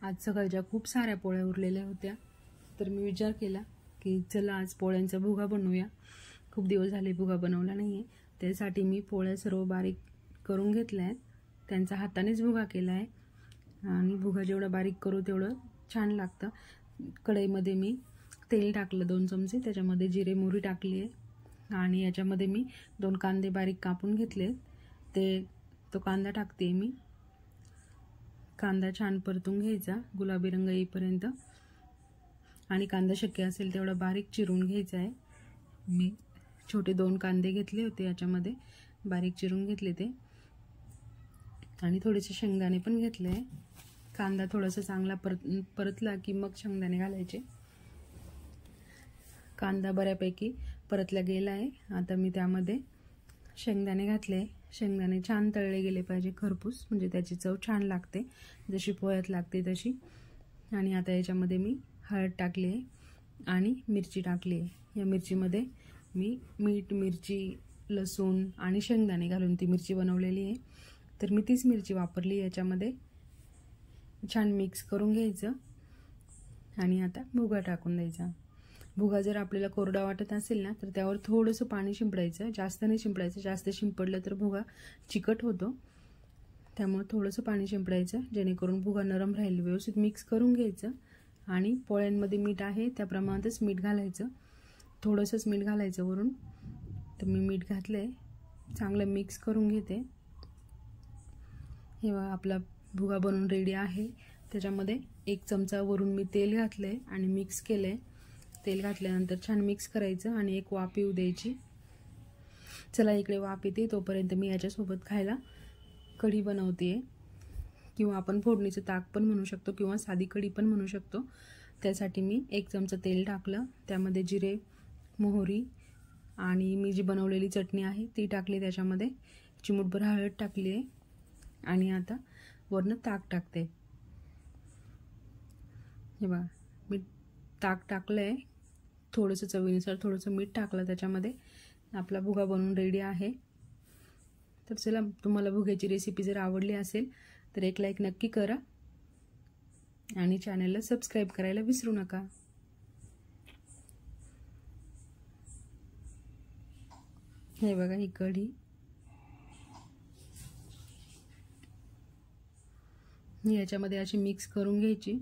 आज सकाळच्या खूप साऱ्या पोळ्या उरलेल्या होत्या, तर मी विचार केला की चला आज पोळ्यांचा भुगा बनवूया। खूप दिवस झाले भुगा बनवला नाही आहे, त्यासाठी मी पोळ्या सर्व बारीक करून घेतल्या आहेत। त्यांचा हातानेच भुगा केला आहे आणि भुगा जेवढा बारीक करू तेवढं छान लागतं। कढईमध्ये मी तेल टाकलं 2 चमचे, त्याच्यामध्ये जिरे मोहरी टाकली आहे आणि याच्यामध्ये मी 2 कांदे बारीक कापून घेतले। तो कांदा टाकते मी। कांदा छान परतून घ्यायचा गुलाबी रंग येईपर्यंत आणि कांदा शक्य असेल तेवढा बारीक चिरून घ्यायचा आहे। मी छोटे 2 कांदे घेतले होते, याच्यामध्ये बारीक चिरून घेतले ते आणि थोडेसे शेंगदाणे पण घेतले। कांदा थोडासा चांगला परतला की मग शेंगदाणे घालायचे। कांदा बऱ्यापैकी परतला गेला आहे, आता मी त्यामध्ये शेंगदाणे घातले। शेंगदाणे छान तळले गेले पाहिजे खरपूस, म्हणजे त्याची चव छान लागते, जशी पोह्यात लागते तशी। आणि आता याच्यामध्ये मी हळद टाकली आहे आणि मिरची टाकली आहे। या मिरचीमध्ये मी मीठ, मिरची, लसूण आणि शेंगदाणे घालून ती मिरची बनवलेली आहे, तर मी तीच मिरची वापरली। याच्यामध्ये छान मिक्स करून घ्यायचं आणि आता भुगा टाकून द्यायचा। भुगा जर आपल्याला कोरडा वाटत असेल ना, तर त्यावर थोडंसं पाणी शिंपडायचं, जास्त नाही शिंपडायचं। जास्त शिंपडलं तर भुगा चिकट होतो, त्यामुळे थोडंसं पाणी शिंपडायचं, जेणेकरून भुगा नरम राहील। व्यवस्थित मिक्स करून घ्यायचं आणि पोळ्यांमध्ये मीठ आहे त्या प्रमाणातच मीठ घालायचं, थोडंसंच मीठ घालायचं वरून। तर मी मीठ घातलंय, चांगलं मिक्स करून घेते। हे बघा आपला भुगा बनवून रेडी आहे। त्याच्यामध्ये 1 चमचा वरून मी तेल घातलंय आणि मिक्स केलंय। तेल घातल्यानंतर छान मिक्स करायचं आणि एक वाफ येऊ द्यायची। चला इकडे वाफ येते तोपर्यंत मी याच्यासोबत खायला कढी बनवते, किंवा आपण फोडणीचं ताक पण म्हणू शकतो किंवा साधी कढी पण म्हणू शकतो। त्यासाठी मी 1 चमचा तेल टाकलं, त्यामध्ये जिरे, मोहरी आणि मी जी बनवलेली चटणी आहे ती टाकली, त्याच्यामध्ये चिमूटभर हळद टाकली आहे आणि आता वरनं ताक टाकते। हे बघा मी ताक टाकलंय, थोडंसं चवीनुसार थोडंसं मीठ टाकलं त्याच्यामध्ये। आपला भुगा बनवून रेडी आहे। तर चला, तुम्हाला भुग्याची रेसिपी जर आवडली असेल तर एक लाईक नक्की करा आणि चॅनलला सबस्क्राईब करायला विसरू नका। हे बघा ही कढी, याच्यामध्ये अशी मिक्स करून घ्यायची।